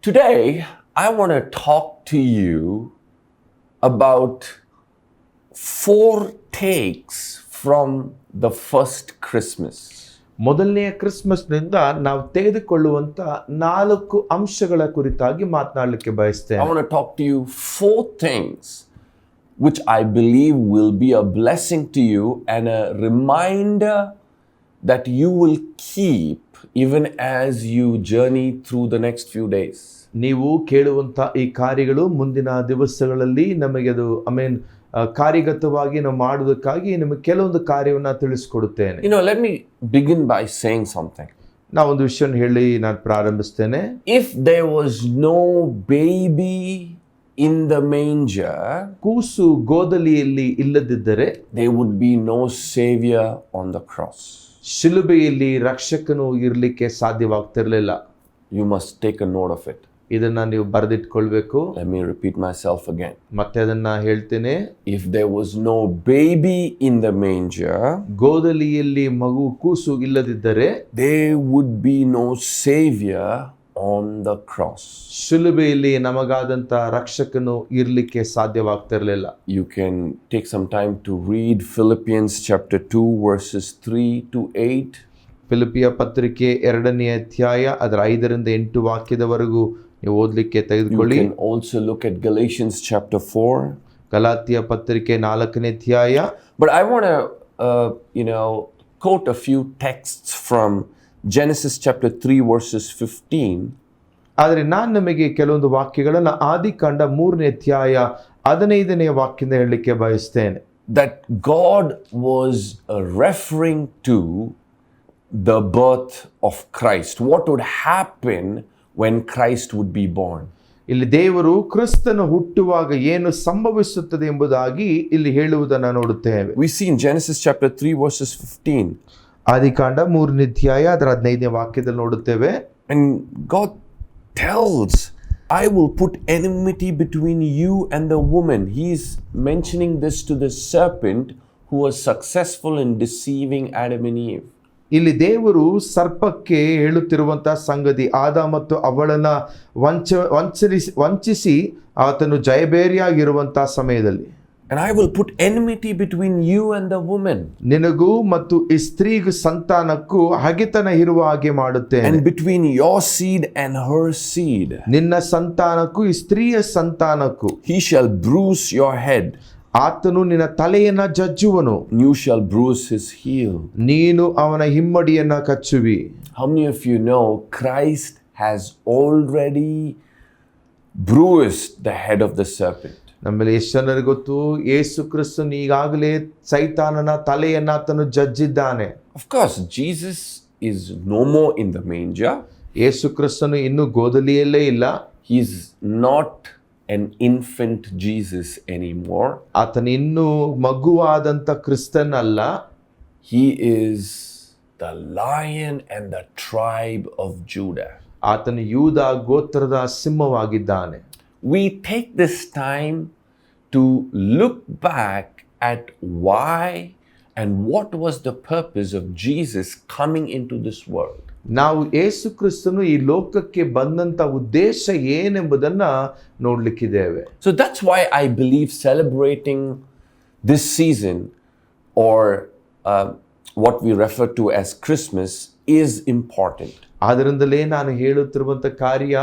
Today, I want to talk to you about 4 takes from the first Christmas. ಮೊದಲನೆಯ ಕ್ರಿಸ್ಮಸ್ನಿಂದ ನಾವು ತೆಗೆದುಕೊಳ್ಳುವಂತ 4 ಅಂಶಗಳ ಕುರಿತಾಗಿ ಮಾತನಾಡಲಿಕ್ಕೆ I ಬಯಸ್ತೇನೆ. want to talk to you 4 things which I believe will be a blessing to you and a reminder that you will keep even as you journey through the next few days. ನೀವು ಕೇಳುವಂತ ಈ ಕಾರ್ಯಗಳು ಮುಂದಿನ ದಿವಸಗಳಲ್ಲಿ ನಮಗೆ ಅದು ಕಾರ್ಯಗತವಾಗಿ ನಾವು ಮಾಡುವುದಕ್ಕಾಗಿ ನಿಮಗೆ ಕೆಲವೊಂದು ಕಾರ್ಯವನ್ನ ತಿಳಿಸಿಕೊಡುತ್ತೇನೆ. Let me begin by saying something. ನಾವೊಂದು ವಿಷಯವನ್ನು ಹೇಳಿ ನಾನು ಪ್ರಾರಂಭಿಸ್ತೇನೆ. If there was no baby in the manger, ಕೂಸು ಗೋದಲಿಯಲ್ಲಿ ಇಲ್ಲದಿದ್ದರೆ there would be no savior on the cross. ಶಿಲುಬೆಯಲ್ಲಿ ರಕ್ಷಕನು ಇರಲಿಕ್ಕೆ ಸಾಧ್ಯವಾಗ್ತಿರಲಿಲ್ಲ. You must take a note of it. ಇದನ್ನ ನೀವು ಬರೆದಿಟ್ಕೊಳ್ಬೇಕು. Let me repeat myself again. ಮತ್ತೆ ಅದನ್ನ ಹೇಳ್ತೇನೆ. If there was no baby in the manger, ಗೋದಲಿಯಲ್ಲಿ ಮಗು ಕೂಸು ಇಲ್ಲದಿದ್ದರೆ there would be no savior on the cross. ಶಿಲುಬೆಯಲ್ಲಿ ನಮಗಾದಂತ ರಕ್ಷಕನು ಇರಲಿಕ್ಕೆ ಸಾಧ್ಯವಾಗ್ತಿರಲಿಲ್ಲ. You can take some time to read Philippians chapter 2 verses 3 to 8. ಫಿಲಿಪಿಯ ಪತ್ರಿಕೆ 2ನೇ ಅಧ್ಯಾಯ ಅದರ 5ರಿಂದ 8 ವಾಕ್ಯದವರೆಗೂ ನೀವು ಓದಲಿಕ್ಕೆ You ತೆಗೆದುಕೊಳ್ಳಿ. can also look at Galatians chapter 4. Galatia ಪತ್ರಿಕೆ 4ನೇ ಅಧ್ಯಾಯ. But I want to, quote a few texts from Genesis chapter 3 verses 15. ಆದರೆ ನಾನು ನಿಮಗೆ ಕೆಲವೊಂದು ವಾಕ್ಯಗಳನ್ನು ಆದಿಕಾಂಡ 3ನೇ ಅಧ್ಯಾಯ 15ನೇ ವಾಕ್ಯದಿಂದ ಹೇಳಲಿಕ್ಕೆ ಬಯಸ್ತೇನೆ. That God was referring to the birth of Christ. What would happen when Christ would be born? ಇಲ್ಲಿ ದೇವರು ಕ್ರಿಸ್ತನು ಹುಟ್ಟುವಾಗ ಏನು ಸಂಭವಿಸುತ್ತದೆ ಎಂಬುದಾಗಿ ಇಲ್ಲಿ ಹೇಳುವುದನ್ನು ನೋಡುತ್ತೇವೆ. We see in Genesis chapter 3 verses 15. ಆದಿಕಾಂಡ 3ನೇ ಅಧ್ಯಾಯ ಅದರ 15ನೇ ವಾಕ್ಯದಲ್ಲಿ ನೋಡುತ್ತೇವೆ. And God tells, I will put enmity between you and the woman. He is mentioning this to the serpent who was successful in deceiving Adam and Eve. ಇಲ್ಲಿ ದೇವರು ಸರ್ಪಕ್ಕೆ ಹೇಳುತ್ತಿರುವಂತಹ ಸಂಗತಿ ಆದ ಮತ್ತು ಅವಳನ್ನ ವಂಚಿಸಿ ಆತನು ಜಯಬೇರಿಯಾಗಿರುವಂತಹ ಸಮಯದಲ್ಲಿ And I will put enmity between you and the woman. ನಿನಗೂ ಮತ್ತು ಈ ಸ್ತ್ರೀಗೂ ಸಂತಾನಕ್ಕೂ ಹಗೆತನ ಇರುವ ಹಾಗೆ ಮಾಡುತ್ತೇನೆ. And between your seed and her seed. ನಿನ್ನ ಸಂತಾನಕ್ಕೂ ಈ ಸ್ತ್ರೀಯ ಸಂತಾನಕ್ಕೂ. He shall bruise your head. ಆತನು ನಿನ್ನ ತಲೆಯನ್ನ ಜಜ್ಜುವನು. You shall bruise his heel. ನೀನು ಅವನ ಹಿಮ್ಮಡಿಯನ್ನ ಕಚ್ಚುವಿ. How many of you know Christ has already bruised the head of the serpent? ನಮ್ಮಲ್ಲಿ ಎಷ್ಟು ಜನರಿಗೆ ಗೊತ್ತು, ಯೇಸು ಕ್ರಿಸ್ತನು ಈಗಾಗಲೇ ಸೈತಾನನ ತಲೆಯನ್ನ ಆತನು ಜಜ್ಜಿದ್ದಾನೆ. Of course, Jesus is no more in the manger. ಯೇಸು ಕ್ರಿಸ್ತನು ಇನ್ನು ಗೋದಲಿಯಲ್ಲೇ ಇಲ್ಲ. He is not an infant Jesus anymore. ಆತನು ಇನ್ನು ಮಗುವಾದಂತ ಕ್ರಿಸ್ತನ್ ಅಲ್ಲ. He is the lion and the tribe of Judah. ಆತನು ಯೂದ ಗೋತ್ರದ ಸಿಂಹವಾಗಿದ್ದಾನೆ. We take this time to look back at why and what was the purpose of Jesus coming into this world. ನಾವು ಯೇಸು ಕ್ರಿಸ್ತನು ಈ ಲೋಕಕ್ಕೆ ಬಂದಂತ ಉದ್ದೇಶ ಏನೆಂಬುದನ್ನ ನೋಡ್ಲಿಕ್ಕಿದ್ದೇವೆ. So that's why I believe celebrating this season or what we refer to as Christmas is important. ಆದ್ದರಿಂದಲೇ ನಾನು ಹೇಳುತ್ತಿರುವಂತ ಕಾರ್ಯ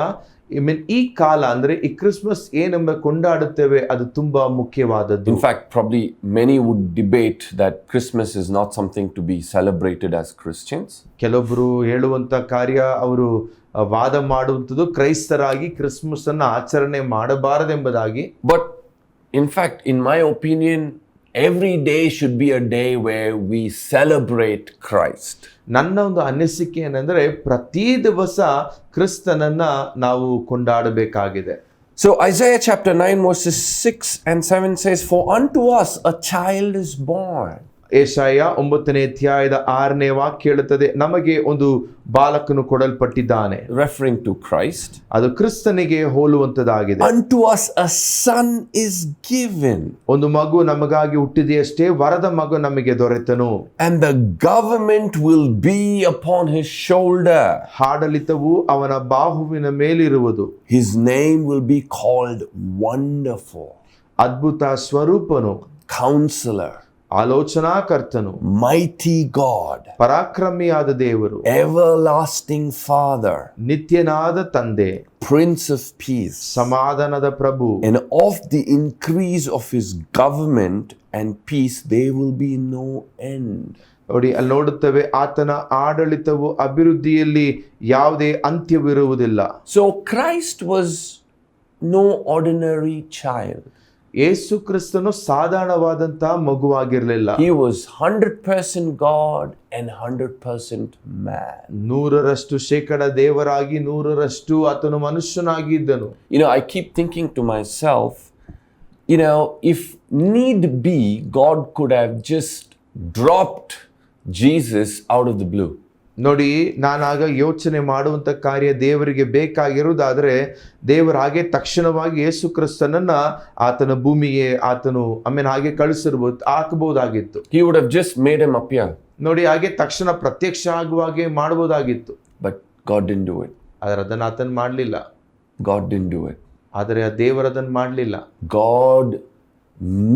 ಈ ಕಾಲ ಅಂದ್ರೆ ಈ ಕ್ರಿಸ್ಮಸ್ ಏನೆಂಬ ಕೊಂಡಾಡುತ್ತೇವೆ ಅದು ತುಂಬಾ ಮುಖ್ಯವಾದದ್ದು. In fact, probably many would debate that Christmas is not something to be celebrated as Christians. ಕೆಲವೊಬ್ಬರು ಹೇಳುವಂತ ಕಾರ್ಯ ಅವರು ವಾದ ಮಾಡುವಂಥದ್ದು ಕ್ರೈಸ್ತರಾಗಿ ಕ್ರಿಸ್ಮಸ್ ಅನ್ನು ಆಚರಣೆ ಮಾಡಬಾರದೆಂಬುದಾಗಿ. But in fact, in my opinion, every day should be a day where we celebrate Christ. ನನ್ನ ಒಂದು ಅನಿಸಿಕೆ ಏನಂದ್ರೆ ಪ್ರತಿ ದಿವಸ ಕ್ರಿಸ್ತನನ್ನ ನಾವು ಕೊಂಡಾಡಬೇಕಾಗಿದೆ. So Isaiah chapter 9 verses 6 and 7 says, For unto us a child is born. ಯೆಶಾಯ 9ನೇ ಅಧ್ಯಾಯದ 6ನೇ ವಾಕ್ಯ ಹೇಳುತ್ತದೆ, ನಮಗೆ ಒಂದು ಬಾಲಕನು ಕೊಡಲ್ಪಟ್ಟಿದ್ದಾನೆ. referring to Christ. ಅದು ಕ್ರಿಸ್ತನಿಗೆ ಹೋಲುವಂತದಾಗಿದೆ. Unto us a son is given. ಒಂದು ಮಗು ನಮಗಾಗಿ ಹುಟ್ಟಿದೆಯಷ್ಟೇ, ವರದ ಮಗು ನಮಗೆ ದೊರೆತನು. And the government will be upon his shoulder. ಆಡಳಿತವು ಅವನ ಬಾಹುವಿನ ಮೇಲಿರುವುದು. His name will be called Wonderful, ಅದ್ಭುತ ಸ್ವರೂಪನು, Counselor, ಆಲೋಚನಾಕರ್ತನು, Mighty God, ಪರಾಕ್ರಮಿಯಾದ ದೇವರು, Everlasting Father, ನಿತ್ಯನಾದ ತಂದೆ, Prince of Peace. ಸಮಾಧಾನದ ಪ್ರಭು. And of the increase of his government and peace there will be no end. ನೋಡಿ, ಅಲ್ಲಿ ನೋಡುತ್ತೇವೆ, ಆತನ ಆಡಳಿತವು ಅಭಿವೃದ್ಧಿಯಲ್ಲಿ ಯಾವುದೇ ಅಂತ್ಯವಿರುವುದಿಲ್ಲ. So Christ was no ordinary child. ಯೇಸು ಕ್ರಿಸ್ತನು ಸಾಧಾರಣವಾದಂತಹ ಮಗುವಾಗಿರಲಿಲ್ಲ. He was 100% God and 100% man. 100% ದೇವರಾಗಿ 100% ಆತನು ಮನುಷ್ಯನಾಗಿದ್ದನು. I keep thinking to myself, if need be, God could have just dropped Jesus out of the blue. ನೋಡಿ, ನಾನಾಗ ಯೋಚನೆ ಮಾಡುವಂತ ಕಾರ್ಯ ದೇವರಿಗೆ ಬೇಕಾಗಿರುವುದಾದ್ರೆ ದೇವರು ಹಾಗೆ ತಕ್ಷಣವಾಗಿ ಯೇಸು ಕ್ರಿಸ್ತನನ್ನ ಆತನ ಭೂಮಿಗೆ ಆತನು ಹಾಗೆ ಹಾಕಬಹುದಾಗಿತ್ತು. He would have just made him appear. ನೋಡಿ, ಹಾಗೆ ತಕ್ಷಣ ಪ್ರತ್ಯಕ್ಷ ಆಗುವಾಗೆ ಮಾಡಬಹುದಾಗಿತ್ತು. But God didn't do it. ಆದರೆ ಅದನ್ನ ಆತನು ಮಾಡಲಿಲ್ಲ. God didn't do it. ಆದರೆ ಆ ದೇವರು ಅದನ್ನು ಮಾಡಲಿಲ್ಲ. God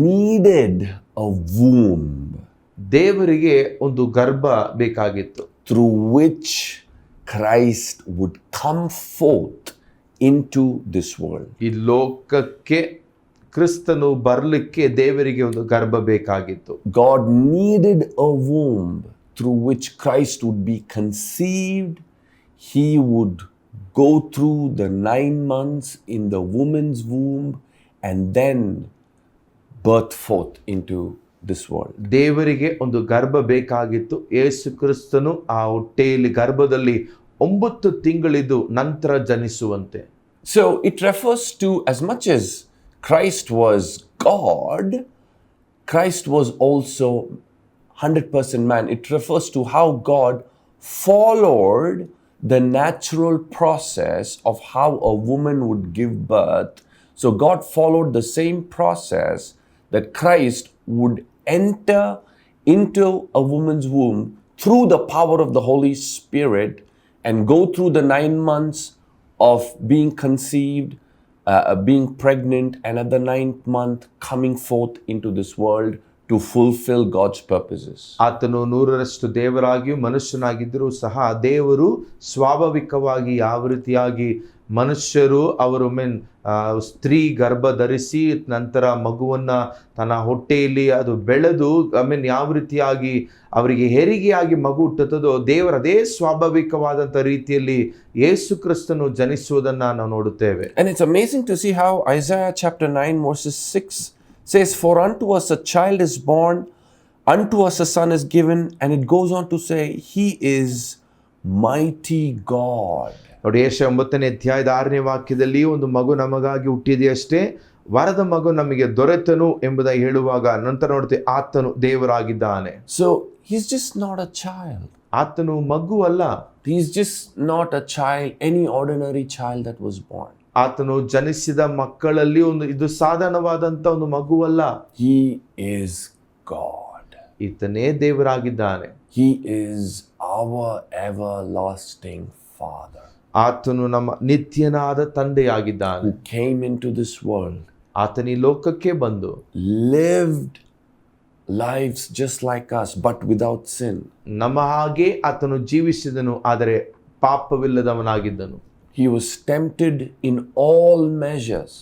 needed a womb. ದೇವರಿಗೆ ಒಂದು ಗರ್ಭ ಬೇಕಾಗಿತ್ತು, through which Christ would come forth into this world. ಈ ಲೋಕಕ್ಕೆ ಕ್ರಿಸ್ತನು ಬರಲಿಕ್ಕೆ ದೇವರಿಗೆ ಒಂದು ಗರ್ಭ ಬೇಕಾಗಿತ್ತು. God needed a womb through which Christ would be conceived. He would go through the 9 months in the woman's womb and then birth forth into this world. ದೇವರಿಗೆ ಒಂದು ಗರ್ಭ ಬೇಕಾಗಿತ್ತು. ಯೇಸು ಕ್ರಿಸ್ತನು ಆ ಹೊಟ್ಟೆಯಲ್ಲಿ ಗರ್ಭದಲ್ಲಿ 9 ತಿಂಗಳಿದ್ದು ನಂತರ ಜನಿಸುವಂತೆ. So it refers to, as much as Christ was God, Christ was also 100% man. It refers to how God followed the natural process of how a woman would give birth. So God followed the same process that Christ would enter into a woman's womb through the power of the Holy Spirit and go through the 9 months of being conceived, being pregnant, and at the 9th month coming forth into this world to fulfill God's purposes. ಆತನು 100% ದೇವರಾಗಿಯೂ ಮನುಷ್ಯನಾಗಿದ್ದರೂ ಸಹ ದೇವರು ಸ್ವಾಭಾವಿಕವಾಗಿ ಯಾವ ರೀತಿಯಾಗಿ ಮನುಷ್ಯರು ಅವರು ಸ್ತ್ರೀ ಗರ್ಭ ಧರಿಸಿ ನಂತರ ಮಗುವನ್ನ ತನ್ನ ಹೊಟ್ಟೆಯಲ್ಲಿ ಅದು ಬೆಳೆದು ಯಾವ ರೀತಿಯಾಗಿ ಅವರಿಗೆ ಹೆರಿಗೆಯಾಗಿ ಮಗು ಹುಟ್ಟುತ್ತದೋ ದೇವರ ಅದೇ ಸ್ವಾಭಾವಿಕವಾದಂಥ ರೀತಿಯಲ್ಲಿ ಯೇಸು ಕ್ರಿಸ್ತನು ಜನಿಸುವುದನ್ನು ನಾವು ನೋಡುತ್ತೇವೆ. And it's amazing to see how Isaiah chapter 9 verses 6 says, "For unto us a child is born, unto us a son is given," and it goes on to say, "He is mighty God." ನೋಡಿ, ಯೆಶಾಯ 9ನೇ ಅಧ್ಯಾಯದ 6ನೇ ವಾಕ್ಯದಲ್ಲಿ ಒಂದು ಮಗು ನಮಗಾಗಿ ಹುಟ್ಟಿದೆಯಷ್ಟೇ, ವರದ ಮಗು ನಮಗೆ ದೊರೆತನು ಎಂಬುದಾಗಿ ಹೇಳುವಾಗ ನಂತರ ನೋಡ್ತೇವೆ ಆತನು ದೇವರಾಗಿದ್ದಾನೆ. So he's just not a child. ಆತನು ಮಗು ಅಲ್ಲ. He's just not a child, any ordinary child that was born. ಆತನು ಜನಿಸಿದ ಮಕ್ಕಳಲ್ಲಿ ಇದು ಸಾಧಾರಣವಾದಂತ ಒಂದು ಮಗುವಲ್ಲ. He is God. ಈತನೇ ದೇವರಾಗಿದ್ದಾನೆ. He is our everlasting Father. ಆತನು ನಮ್ಮ ನಿತ್ಯನಾದ ತಂದೆಯಾಗಿದ್ದಾನೆ. Who came into this world. ಆತನ ಈ ಲೋಕಕ್ಕೆ ಬಂದು lived lives just like us but without sin. ನಮ್ಮ ಹಾಗೆ ಆತನು ಜೀವಿಸಿದನು, ಆದರೆ ಪಾಪವಿಲ್ಲದವನಾಗಿದ್ದನು. He was tempted in all measures.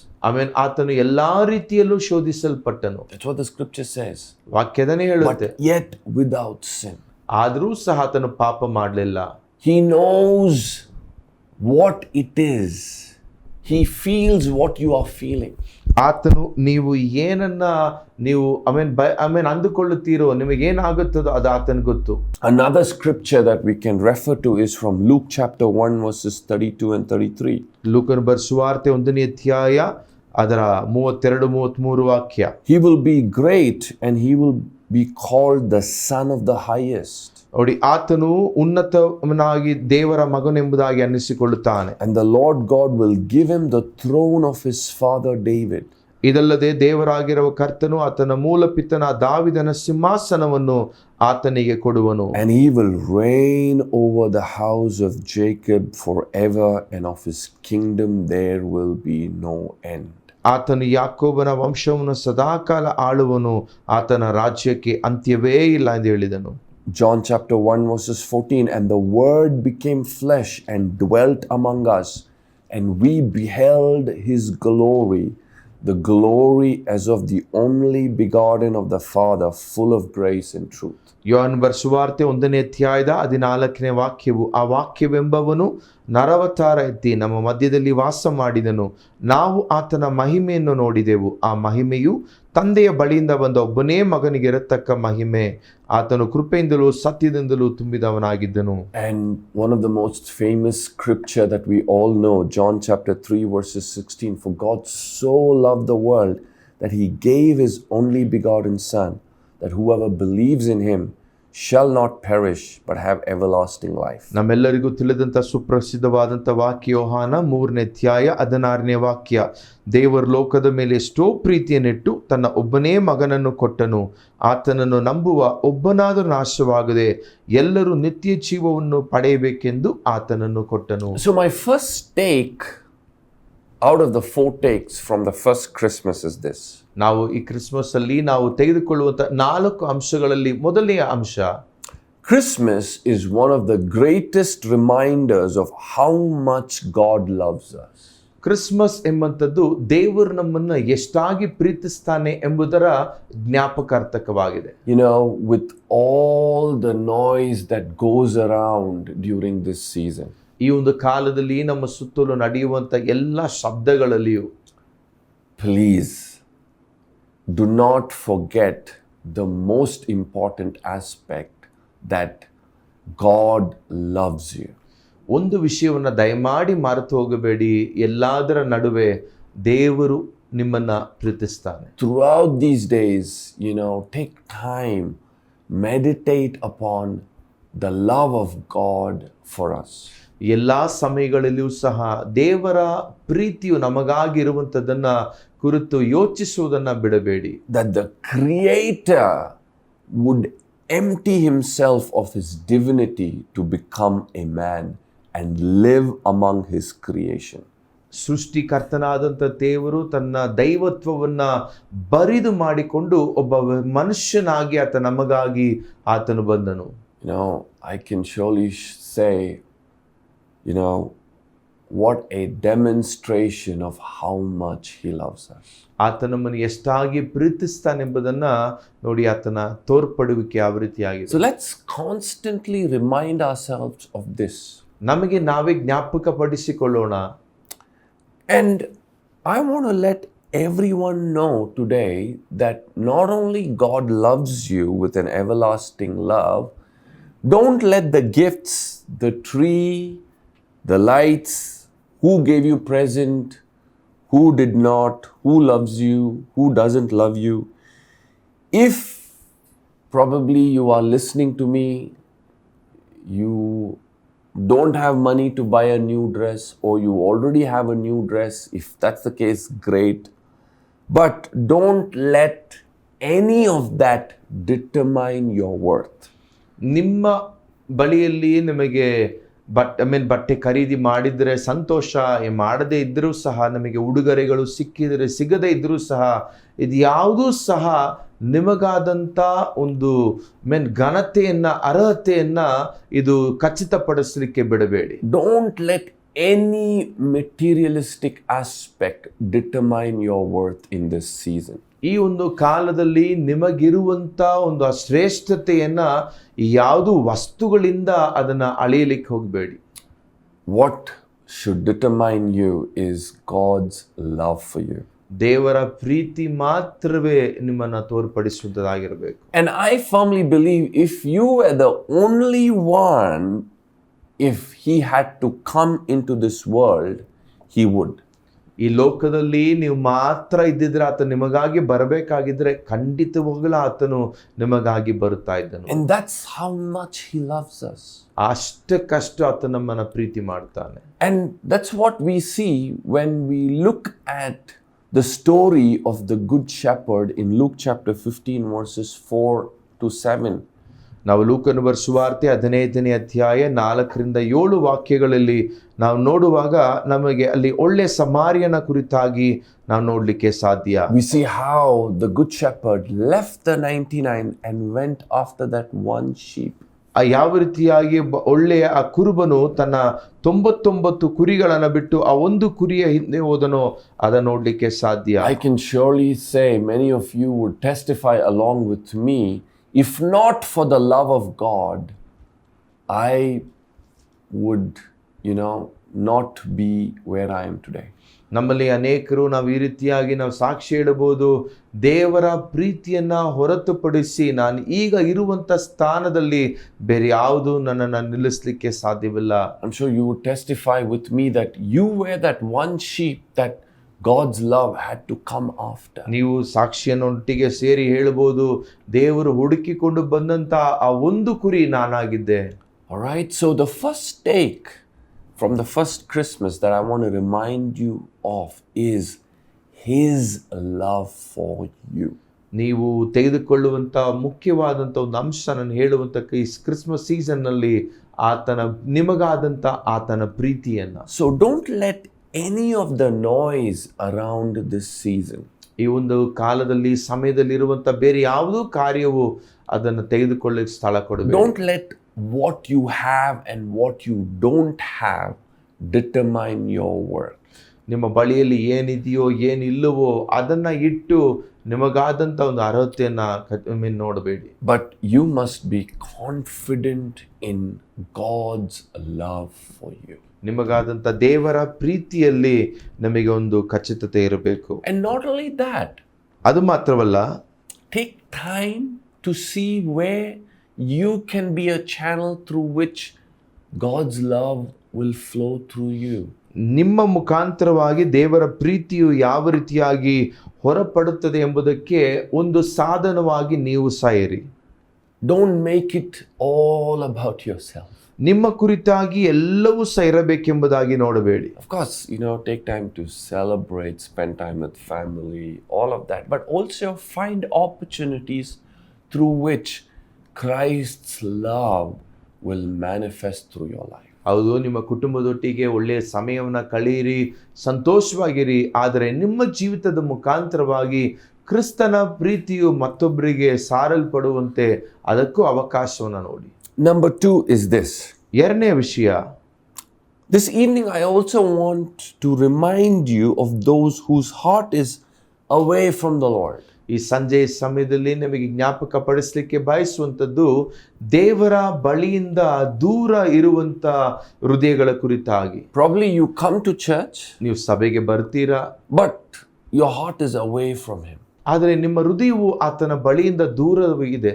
ಆತನು ಎಲ್ಲಾ ರೀತಿಯಲ್ಲೂ ಶೋಧಿಸಲ್ಪಟ್ಟನು. That's what the scripture says. ವಾಕ್ಯದನೇ ಹೇಳುತ್ತೆ. But yet without sin. ಆದರೂ ಸಹ ಆತನು ಪಾಪ ಮಾಡಲಿಲ್ಲ. He knows what it is. He feels what you are feeling. ಆತನು ನೀವು ಏನನ್ನ ನೀವು ಅಂದುಕೊಳ್ಳುತ್ತೀರೋ, ನಿಮಗೇನಾಗುತ್ತದೋ ಅದು ಆತನ ಗೊತ್ತು. Another scripture that we can refer to is from Luke chapter 1 verses 32 and 33. ಲೂಕನ ಬರೆದ ಸುವಾರ್ತೆ 1ನೇ ಅಧ್ಯಾಯ ಅದರ 32-33 ವಾಕ್ಯ. He will be great and he will be called the Son of the Highest. ನೋಡಿ, ಆತನು ಉನ್ನತನಾಗಿ ದೇವರ ಮಗನೆಂಬುದಾಗಿ ಅನ್ನಿಸಿಕೊಳ್ಳುತ್ತಾನೆ. And the Lord God will give him the throne of his father David. ಇದಲ್ಲದೆ ದೇವರಾಗಿರುವ ಕರ್ತನು ಆತನ ಮೂಲ ಪಿತನ ದಾವಿದನ ಸಿಂಹಾಸನವನ್ನು ಆತನಿಗೆ ಕೊಡುವನು. And he will reign over the house of Jacob forever, and of his kingdom there will be no end. ಆತನು ಯಾಕೋಬನ ವಂಶವನ್ನು ಸದಾಕಾಲ ಆಳುವನು, ಆತನ ರಾಜ್ಯಕ್ಕೆ ಅಂತ್ಯವೇ ಇಲ್ಲ ಎಂದು ಹೇಳಿದನು. John chapter 1 verses 14, and the word became flesh and dwelt among us, and we beheld his glory, the glory as of the only begotten of the Father, full of grace and truth. ಯೋಹನ ಸುವಾರ್ತೆ 1ನೇ ಅಧ್ಯಾಯದ 14ನೇ ವಾಕ್ಯವು, ಆ ವಾಕ್ಯವೆಂಬವನು ನರವತಾರ ಎತ್ತಿ ನಮ್ಮ ಮಧ್ಯದಲ್ಲಿ ವಾಸ ಮಾಡಿದನು, ನಾವು ಆತನ ಮಹಿಮೆಯನ್ನು ನೋಡಿದೆವು, ಆ ಮಹಿಮೆಯು ತಂದೆಯ ಬಳಿಯಿಂದ ಬಂದ ಒಬ್ಬನೇ ಮಗನಿಗೆ ಇರತಕ್ಕ ಮಹಿಮೆ, ಆತನು ಕೃಪೆಯಿಂದಲೂ ಸತ್ಯದಿಂದಲೂ ತುಂಬಿದವನಾಗಿದ್ದನು. And one of the most famous scripture that we all know, John chapter 3 verses 16, for God so loved the world that he gave his only begotten Son, that whoever believes in him shall not perish but have everlasting life. ನಮ್ಮೆಲ್ಲರಿಗೂ ತಿಳಿದಂಥ ಸುಪ್ರಸಿದ್ಧವಾದಂಥ ವಾಕ್ಯ ಯೋಹಾನ 3ನೇ ಅಧ್ಯಾಯ 16ನೇ ವಾಕ್ಯ. ದೇವರ ಲೋಕದ ಮೇಲೆ ಎಷ್ಟೋ ಪ್ರೀತಿಯನ್ನಿಟ್ಟು ತನ್ನ ಒಬ್ಬನೇ ಮಗನನ್ನು ಕೊಟ್ಟನು, ಆತನನ್ನು ನಂಬುವ ಒಬ್ಬನಾದರೂ ನಾಶವಾಗದೆ ಎಲ್ಲರೂ ನಿತ್ಯ ಜೀವವನ್ನು ಪಡೆಯಬೇಕೆಂದು ಆತನನ್ನು ಕೊಟ್ಟನು. So my first take out of the 4 takes from the first Christmas is this. ನಾವು ಈ ಕ್ರಿಸ್ಮಸ್ ಅಲ್ಲಿ ನಾವು ತೆಗೆದುಕೊಳ್ಳುವಂತ 4 ಅಂಶಗಳಲ್ಲಿ ಮೊದಲನೆಯ ಅಂಶ, Christmas is one of the greatest reminders of how much God loves us. Christmas ಎಂಬಂಥದ್ದು ದೇವರು ನಮ್ಮನ್ನ ಎಷ್ಟಾಗಿ ಪ್ರೀತಿಸ್ತಾನೆ ಎಂಬುದರ ಜ್ಞಾಪಕಾರ್ಥಕವಾಗಿದೆ. You know, with all the noise that goes around during this season, ಈ ಒಂದು ಕಾಲದಲ್ಲಿ ನಮ್ಮ ಸುತ್ತಲೂ ನಡೆಯುವಂತ ಎಲ್ಲ ಶಬ್ದಗಳಲ್ಲಿಯೂ, please do not forget the most important aspect, that God loves you. ಒಂದು ವಿಷಯವನ್ನು ದಯಮಾಡಿ ಮರೆತು ಹೋಗಬೇಡಿ, ಎಲ್ಲದರ ನಡುವೆ ದೇವರು ನಿಮ್ಮನ್ನ ಪ್ರೀತಿಸ್ತಾನೆ. Throughout these days, you know, take time, meditate upon the love of God for us. ಎಲ್ಲ ಸಮಯಗಳಲ್ಲಿಯೂ ಸಹ ದೇವರ ಪ್ರೀತಿಯು ನಮಗಾಗಿರುವಂಥದ್ದನ್ನ ಕುರಿತು ಯೋಚಿಸುವುದನ್ನ ಬಿಡಬೇಡಿ. That the Creator would empty himself of his divinity to become a man and live among his creation. ಸೃಷ್ಟಿಕರ್ತನಾದಂಥ ದೇವರು ತನ್ನ ದೈವತ್ವವನ್ನ ಬರಿದು ಮಾಡಿಕೊಂಡು ಒಬ್ಬ ಮನುಷ್ಯನಾಗಿ ಆತ ನಮಗಾಗಿ ಆತನು ಬಂದನು. You know, I can surely say, you know, what a demonstration of how much he loves us. ಆತ ನಮ್ಮನ್ನು ಎಷ್ಟಾಗಿ ಪ್ರೀತಿಸ್ತಾನೆಂಬುದನ್ನ ನೋಡಿ, ಆತನ ತೋರ್ಪಡುವಿಕೆ ಯಾವ ರೀತಿಯಾಗಿದೆ. So let's constantly remind ourselves of this. ನಮಗೆ ನಾವೇ ಜ್ಞಾಪಕಪಡಿಸಿಕೊಳ್ಳೋಣ. And I want to let everyone know today that not only God loves you with an everlasting love, don't let the gifts, the tree, the lights, who gave you present, who did not, who loves you, who doesn't love you. If probably you are listening to me, you don't have money to buy a new dress, or you already have a new dress, if that's the case, great. But don't let any of that determine your worth. ನಿಮ್ಮ ಬಳಿಯಲ್ಲಿ ನಿಮಗೆ ಬಟ್ಟೆ ಖರೀದಿ ಮಾಡಿದರೆ ಸಂತೋಷ, ಮಾಡದೇ ಇದ್ರೂ ಸಹ ನಮಗೆ ಉಡುಗೊರೆಗಳು ಸಿಕ್ಕಿದರೆ ಸಿಗದೇ ಇದ್ರೂ ಸಹ ಇದು ಯಾವುದೂ ಸಹ ನಿಮಗಾದಂಥ ಒಂದು ಘನತೆಯನ್ನ ಅರ್ಹತೆಯನ್ನ ಇದು ಖಚಿತಪಡಿಸಲಿಕ್ಕೆ ಬಿಡಬೇಡಿ. Don't let any materialistic aspect determine your worth in this season. ಈ ಒಂದು ಕಾಲದಲ್ಲಿ ನಿಮಗಿರುವಂತ ಒಂದು ಶ್ರೇಷ್ಠತೆಯನ್ನ ಯಾವುದು ವಸ್ತುಗಳಿಂದ ಅದನ್ನ ಅಳೆಯಲಿಕ್ಕೆ ಹೋಗಬೇಡಿ. What should determine you is God's love for you. ದೇವರ ಪ್ರೀತಿ ಮಾತ್ರವೇ ನಿಮ್ಮನ್ನ ತೋರ್ಪಡಿಸುವುದಾಗಿರಬೇಕು. And I firmly believe if you were the only one, if he had to come into this world, he would. ಈ ಲೋಕದಲ್ಲಿ ನೀವು ಮಾತ್ರ ಇದ್ದಿದ್ರೆ ಆತ ನಿಮಗಾಗಿ ಬರಬೇಕಾಗಿದ್ರೆ ಖಂಡಿತವಾಗಲೂ ಆತನು ನಿಮಗಾಗಿ ಬರುತ್ತಾ ಇದ್ದನು. And that's how much he loves us. ಅಷ್ಟಕ್ಕಷ್ಟು ಆತ ನಮ್ಮನ್ನ ಪ್ರೀತಿ ಮಾಡ್ತಾನೆ. And that's what we see when we look at the story of the good shepherd in Luke chapter 15 verses 4 to 7. ನಾವು ಲೂಕನ ಸುವಾರ್ತೆ 15ನೇ ಅಧ್ಯಾಯ 4-7 ವಾಕ್ಯಗಳಲ್ಲಿ ನಾವು ನೋಡುವಾಗ ನಮಗೆ ಅಲ್ಲಿ ಒಳ್ಳೆ ಸಮಾರ್ಯನ ಕುರಿತಾಗಿ ನಾವು ನೋಡ್ಲಿಕ್ಕೆ ಸಾಧ್ಯ. We see how the good shepherd left the 99 and went after that one sheep. ಯಾವ ರೀತಿಯಾಗಿ ಒಳ್ಳೆಯ ಆ ಕುರುಬನು ತನ್ನ 99 ಕುರಿಗಳನ್ನು ಬಿಟ್ಟು ಆ ಒಂದು ಕುರಿಯ ಹಿಂದೆ ಹೋದನೋ ಅದನ್ನು ನೋಡ್ಲಿಕ್ಕೆ ಸಾಧ್ಯ. I can surely say many of you would testify along with me, if not for the love of God, I would, not be where I am today. ನಮ್ಮಲ್ಲಿ ಅನೇಕರು ನಾವು ಈ ರೀತಿಯಾಗಿ ನಾವು ಸಾಕ್ಷಿ ಹೇಳಬಹುದು, ದೇವರ ಪ್ರೀತಿಯನ್ನ ಹೊರತುಪಡಿಸಿ ನಾನು ಈಗ ಇರುವಂತ ಸ್ಥಾನದಲ್ಲಿ ಬೇರೆ ಯಾವುದು ನನ್ನನ್ನು ನಿಲ್ಲಿಸಲಿಕ್ಕೆ ಸಾಧ್ಯವಿಲ್ಲ. I'm sure you would testify with me that you were that one sheep that God's love had to come after. ನೀವು ಸಾಕ್ಷಿಯನ್ನೊಟ್ಟಿಗೆ ಸೇರಿ ಹೇಳಬಹುದು, ದೇವರು ಹುಡುಕಿಕೊಂಡು ಬಂದಂತ ಆ ಒಂದು ಕುರಿ ನಾನಾಗಿದ್ದೆ. All right, so the first take from the first Christmas that I want to remind you of is His love for you. ನೀವು ತೆಗೆದುಕೊಳ್ಳುವಂತ ಮುಖ್ಯವಾದಂತ ಒಂದು ಅಂಶ ನಾನು ಹೇಳುವಂತ ಈ ಕ್ರಿಸ್ಮಸ್ ಸೀಸನ್ ನಲ್ಲಿ ನಿಮಗಾದಂತ ಆತನ ಪ್ರೀತಿಯನ್ನ. So don't let any of the noise around this season, ಈ ಒಂದು ಕಾಲದಲ್ಲಿ ಸಮಯದಲ್ಲಿ ಇರುವಂತ ಬೇರೆ ಯಾವುದೋ ಕಾರ್ಯವು ಅದನ್ನು ತೆಗೆದುಕೊಳ್ಳಕ್ಕೆ ಸ್ಥಳ ಕೊಡಬೇಡಿ. Don't let what you have and what you don't have determine your worth. ನಿಮ್ಮ ಬಳಿಯಲ್ಲಿ ಏನಿದೆಯೋ ಏನಿಲ್ಲವೋ ಅದನ್ನ ಇಟ್ಟು ನಿಮಗಾದಂತ ಒಂದು ಅರ್ಹತೆಯನ್ನ ನೋಡಬೇಡಿ. But you must be confident in God's love for you. ನಿಮಗಾದಂತ ದೇವರ ಪ್ರೀತಿಯಲ್ಲಿ ನಮಗೆ ಒಂದು ಖಚಿತತೆ ಇರಬೇಕು. And not only that, ಅದು ಮಾತ್ರವಲ್ಲ, take time to see where you can be a channel through which God's love will flow through you. ನಿಮ್ಮ ಮುಖಾಂತರವಾಗಿ ದೇವರ ಪ್ರೀತಿಯು ಯಾವ ರೀತಿಯಾಗಿ ಹೊರಪಡುತ್ತದೆ ಎಂಬುದಕ್ಕೆ ಒಂದು ಸಾಧನವಾಗಿ ನೀವು ಸಾಯಿರಿ. Don't make it all about yourself. ನಿಮ್ಮ ಕುರಿತಾಗಿ ಎಲ್ಲವೂ ಇರಬೇಕೆಂಬುದಾಗಿ ನೋಡಬೇಡಿ. Of course, take time to celebrate, spend time with family, all of that. But also find opportunities through which Christ's love will manifest through your life. ಹೌದು, ನಿಮ್ಮ ಕುಟುಂಬದೊಟ್ಟಿಗೆ ಒಳ್ಳೆಯ ಸಮಯವನ್ನು ಕಳೆಯಿರಿ, ಸಂತೋಷವಾಗಿರಿ. ಆದರೆ ನಿಮ್ಮ ಜೀವಿತದ ಮುಖಾಂತರವಾಗಿ ಕ್ರಿಸ್ತನ ಪ್ರೀತಿಯು ಮತ್ತೊಬ್ಬರಿಗೆ ಸಾರಲ್ಪಡುವಂತೆ ಅದಕ್ಕೂ ಅವಕಾಶವನ್ನು ನೋಡಿ. Number 2 is this. ಎರಡನೇ ವಿಷಯ, this evening I also want to remind you of those whose heart is away from the Lord. ಈ ಸಂಜೆ ಸಮಯದಲ್ಲಿ ನಮಗೆ ಜ್ಞಾಪಕ ಪಡಿಸಲಿಕ್ಕೆ ಬಯಸುವಂಥದ್ದು ದೇವರ ಬಳಿಯಿಂದ ದೂರ ಇರುವಂತ ಹೃದಯಗಳ ಕುರಿತಾಗಿ. Probably you come to church, ನೀವು ಸಭೆಗೆ ಬರ್ತೀರಾ, but your heart is away from Him. ಆದರೆ ನಿಮ್ಮ ಹೃದಯವು ಆತನ ಬಳಿಯಿಂದ ದೂರವಿದೆ.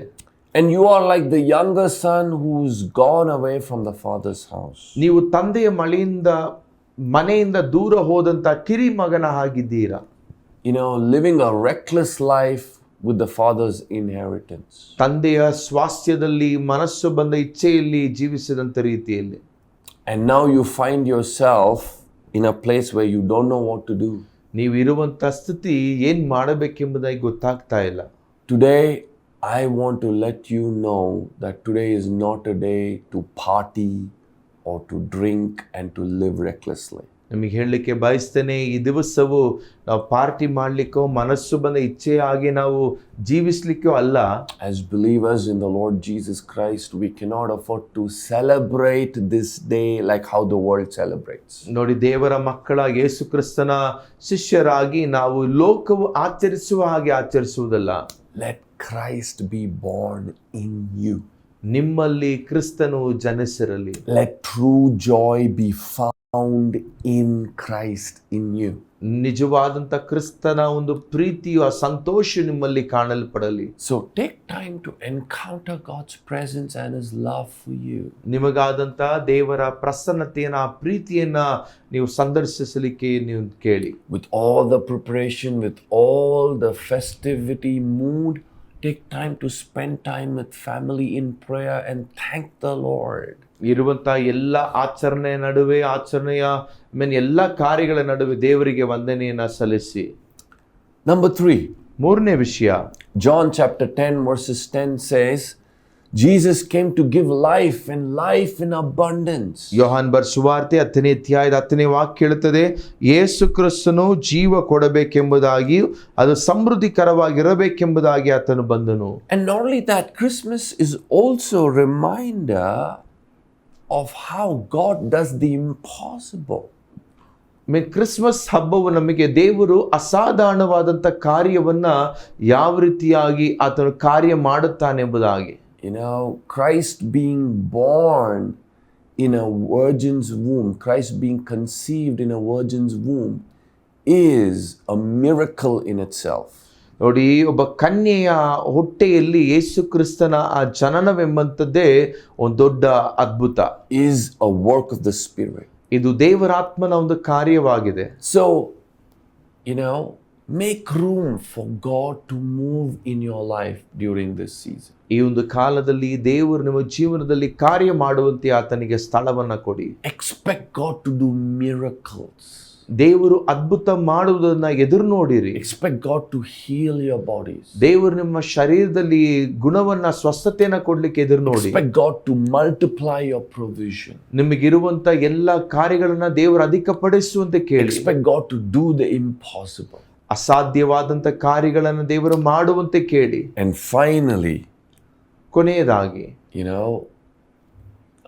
And you are like the younger son who's gone away from the father's house. ನೀವು ತಂದೆಯ ಮನೆಯಿಂದ ದೂರ ಹೋದಂತ ಕಿರಿ ಮಗನ ಹಾಗಿದ್ದೀರಾ. Living a reckless life with the father's inheritance. ತಂದೆಯ ಸ್ವಾಸ್ಥ್ಯದಲ್ಲಿ ಮನಸ್ಸು ಬಂದ ಇಚ್ಛೆಯಲ್ಲಿ ಜೀವಿಸಿದಂತ ರೀತಿಯಲ್ಲಿ. And now you find yourself in a place where you don't know what to do. ನೀವು ಇರುವಂತ ಸ್ಥಿತಿ ಏನ್ ಮಾಡಬೇಕೆಂಬುದಾಗಿ ಗೊತ್ತಾಗ್ತಾ ಇಲ್ಲ. Today I want to let you know that today is not a day to party or to drink and to live recklessly. ನಿಮಗೆ ಹೇಳಲಿಕ್ಕೆ ಬಯಸ್ತೇನೆ, ಈ ದಿವಸವು ನಾವು ಪಾರ್ಟಿ ಮಾಡಲಿಕ್ಕೋ ಮನಸ್ಸು ಬಂದ ಇಚ್ಛೆಯಾಗಿ ನಾವು ಜೀವಿಸಲಿಕ್ಕೋ ಅಲ್ಲ. As believers in the Lord Jesus Christ, we cannot afford to celebrate this day like how the world celebrates. ನೋಡಿ, ದೇವರ ಮಕ್ಕಳ ಯೇಸು ಕ್ರಿಸ್ತನ ಶಿಷ್ಯರಾಗಿ ನಾವು ಲೋಕವು ಆಚರಿಸುವ ಹಾಗೆ ಆಚರಿಸುವುದಲ್ಲ. Let Christ be born in you. ನಿಮ್ಮಲ್ಲಿ ಕ್ರಿಸ್ತನು ಜನಿಸಿರಲಿ. Let true joy be found found in Christ in you. ನಿಜವಾದಂತ ಕ್ರಿಸ್ತನ ಒಂದು ಪ್ರೀತಿಯು ಆ ಸಂತೋಷ ನಿಮ್ಮಲ್ಲಿ ಕಾಣಲ್ಪಡಲಿ. So take time to encounter God's presence and His love for you. ನಿಮಗಾದಂತ ದೇವರ ಪ್ರಸನ್ನತೆಯನ್ನ ಆ ಪ್ರೀತಿಯನ್ನ ನೀವು ಸಂದರ್ಶಿಸಲಿಕ್ಕೆ ನೀವು ಕೇಳಿ. With all the preparation, with all the festivity mood, take time to spend time with family in prayer and thank the Lord. ಇರುವಂತ ಎಲ್ಲ ಆಚರಣೆಯ ಎಲ್ಲ ಕಾರ್ಯಗಳ ನಡುವೆ ದೇವರಿಗೆ ವಂದನೆಯನ್ನ ಸಲ್ಲಿಸಿ. Number 3. ಮೂರನೇ ವಿಷಯ, John chapter 10 verses 10 says, Jesus came to give life and life in abundance. ಯೋಹಾನ್ ಬರೆದ ಸುವಾರ್ತೆ 10ನೇ ಅಧ್ಯಾಯದ 10ನೇ ವಾಕ್ಯ ಹೇಳುತ್ತದೆ, ಯೇಸು ಕ್ರಿಸ್ತನು ಜೀವ ಕೊಡಬೇಕೆಂಬುದಾಗಿ, ಅದು ಸಮೃದ್ಧಿಕರವಾಗಿರಬೇಕೆಂಬುದಾಗಿ ಆತನು ಬಂದನು. And not only that, Christmas is also a reminder of how God does the impossible. Christmas ಹಬ್ಬವು ನಮಗೆ ದೇವರು ಅಸಾಧಾರಣವಾದಂಥ ಕಾರ್ಯವನ್ನ ಯಾವ ರೀತಿಯಾಗಿ ಆತನು ಕಾರ್ಯ ಮಾಡುತ್ತಾನೆಂಬುದಾಗಿ. You know, Christ being born in a virgin's womb, Christ being conceived in a virgin's womb is a miracle in itself. ನೋಡಿ, ಒಬ್ಬ ಕನ್ಯೆಯ ಹೊಟ್ಟೆಯಲ್ಲಿ ಯೇಸು ಕ್ರಿಸ್ತನ ಆ ಜನನವೆಂಬಂಥದ್ದೇ ಒಂದು ದೊಡ್ಡ ಅದ್ಭುತ. Is a work of the Spirit. ಇದು ದೇವರಾತ್ಮನ ಒಂದು ಕಾರ್ಯವಾಗಿದೆ. So, you know, make room for God to move in your life during this season. ಈ ಒಂದು ಕಾಲದಲ್ಲಿ ದೇವರು ನಿಮ್ಮ ಜೀವನದಲ್ಲಿ ಕಾರ್ಯ ಮಾಡುವಂತೆ ಆತನಿಗೆ ಸ್ಥಳವನ್ನ ಕೊಡಿ. Expect God to do miracles. ದೇವರು ಅದ್ಭುತ ಮಾಡುವುದನ್ನ ಎದುರು ನೋಡಿರಿ. Expect God to heal your bodies. ದೇವರು ನಿಮ್ಮ ಶರೀರದಲ್ಲಿ ಗುಣವನ್ನ ಸ್ವಸ್ಥತೆಯನ್ನ ಕೊಡ್ಲಿಕ್ಕೆ ಎದುರು ನೋಡಿ. Expect God to multiply your provision. ನಿಮಗಿರುವಂತ ಎಲ್ಲ ಕಾರ್ಯಗಳನ್ನ ದೇವರು ಅಧಿಕಪಡಿಸುವಂತೆ ಕೇಳಿ. Expect God to do the impossible. ಅಸಾಧ್ಯವಾದಂತ ಕಾರ್ಯಗಳನ್ನು ದೇವರು ಮಾಡುವಂತೆ ಕೇಳಿ. And finally, ಕೊನೆಯದಾಗಿ, you know,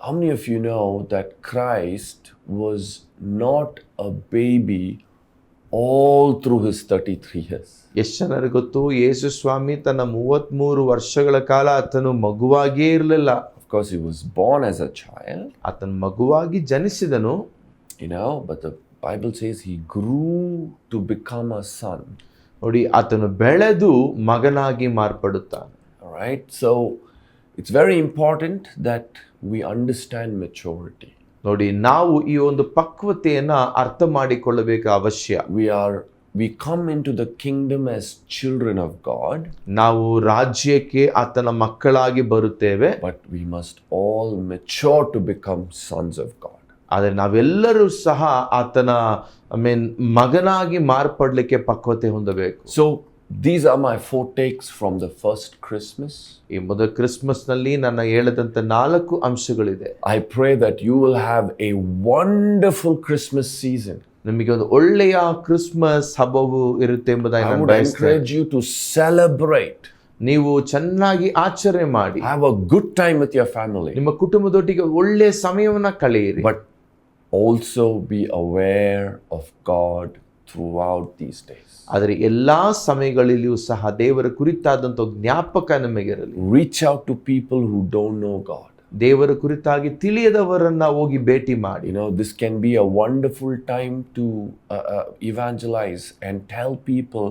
how many of you know that Christ was not a baby all through his 33 years? ಎಷ್ಟು ಜನರಿಗೆ ಗೊತ್ತು, ಯೇಸು ಸ್ವಾಮಿ ತನ್ನ 33 ವರ್ಷಗಳ ಕಾಲ ಆತನು ಮಗುವಾಗಿಯೇ ಇರಲಿಲ್ಲ. Of course, he was born as a child. ಆತನು ಮಗುವಾಗಿ ಜನಿಸಿದನು. You know, but the Bible says he grew to become a son. ನೋಡಿ, ಆತನು ಬೆಳೆದು ಮಗನಾಗಿ ಮಾರ್ಪಡುತ್ತಾನೆ. All right, so it's very important that we understand maturity. ನೋಡಿ, ನಾವು ಈ ಒಂದು ಪಕ್ವತೆಯನ್ನ ಅರ್ಥ ಮಾಡಿಕೊಳ್ಳಬೇಕು ಅವಶ್ಯ. We come into the kingdom as children of God. ನಾವು ರಾಜ್ಯಕ್ಕೆ ಆತನ ಮಕ್ಕಳಾಗಿ ಬರುತ್ತೇವೆ. But we must all mature to become sons of God. ಆದರೆ ನಾವೆಲ್ಲರೂ ಸಹ ಆತನ ಮಗನಾಗಿ ಮಾರ್ಪಡ್ಲಿಕ್ಕೆ ಪಕ್ವತೆ ಹೊಂದಬೇಕು. So these are my 4 takes from the first Christmas. ಈ ಮೊದಲ ಕ್ರಿಸ್ಮಸ್ ನಲ್ಲಿ ನನ್ನ ಹೇಳಿದಂತ 4 ಅಂಶಗಳಿದೆ. I pray that you will have a wonderful Christmas season. ನಿಮಗೆ ಒಂದು ಒಳ್ಳೆಯ ಕ್ರಿಸ್ಮಸ್ ಹಬ್ಬವು ಇರುತ್ತೆ ಎಂಬುದಾಗಿ ನಾನು ಬಯಸ್ತೇನೆ. I would encourage you to celebrate. ನೀವು ಚೆನ್ನಾಗಿ ಆಚರಣೆ ಮಾಡಿ. Have a good time with your family. ನಿಮ್ಮ ಕುಟುಂಬದೊಟ್ಟಿಗೆ ಒಳ್ಳೆಯ ಸಮಯವನ್ನ ಕಳೆಯಿರಿ. But also be aware of God throughout these days. ಆದರೆ ಎಲ್ಲಾ ಸಮಯಗಳಲ್ಲಿಯೂ ಸಹ ದೇವರ ಕುರಿತಾದಂತ ಜ್ಞಾಪಕ ನಿಮಗಿರಲಿ. Reach out to people who don't know God. ದೇವರ ಕುರಿತಾಗಿ ತಿಳಿಯದವರನ್ನ ಹೋಗಿ ಭೇಟಿ ಮಾಡಿ. You know, this can be a wonderful time to evangelize and tell people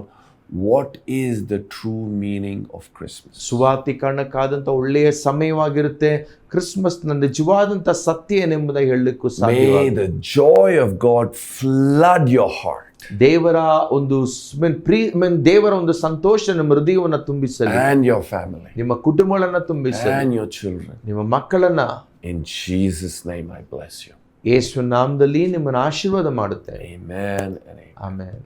what is the true meaning of Christmas. ಸುವಾರ್ತೀಕರಣಕ್ಕಾದಂತ ಒಳ್ಳೆಯ ಸಮಯವಾಗಿರುತ್ತೆ. ಕ್ರಿಸ್ಮಸ್ನ ನಿಜವಾದಂತ ಸತ್ಯ ಏನೆಂಬುದಾಗಿ ಹೇಳಲಿಕ್ಕೂ ಸಾಧ್ಯ. May the joy of God flood your heart. ದೇವರ ಒಂದು ದೇವರ ಒಂದು ಸಂತೋಷ ನಿಮ್ಮ ಹೃದಯವನ್ನ ತುಂಬಿಸಲಿ. And your family. ನಿಮ್ಮ ಕುಟುಂಬಗಳನ್ನ ತುಂಬಿಸಲಿ. And your children. ನಿಮ್ಮ ಮಕ್ಕಳನ್ನ. In Jesus' name I bless you. ಯೇಸುವಿನ ನಾಮದಲ್ಲಿ ನಿಮ್ಮನ್ನು ಆಶೀರ್ವಾದ ಮಾಡುತ್ತೇನೆ. Amen and amen. ಆಮೆನ್.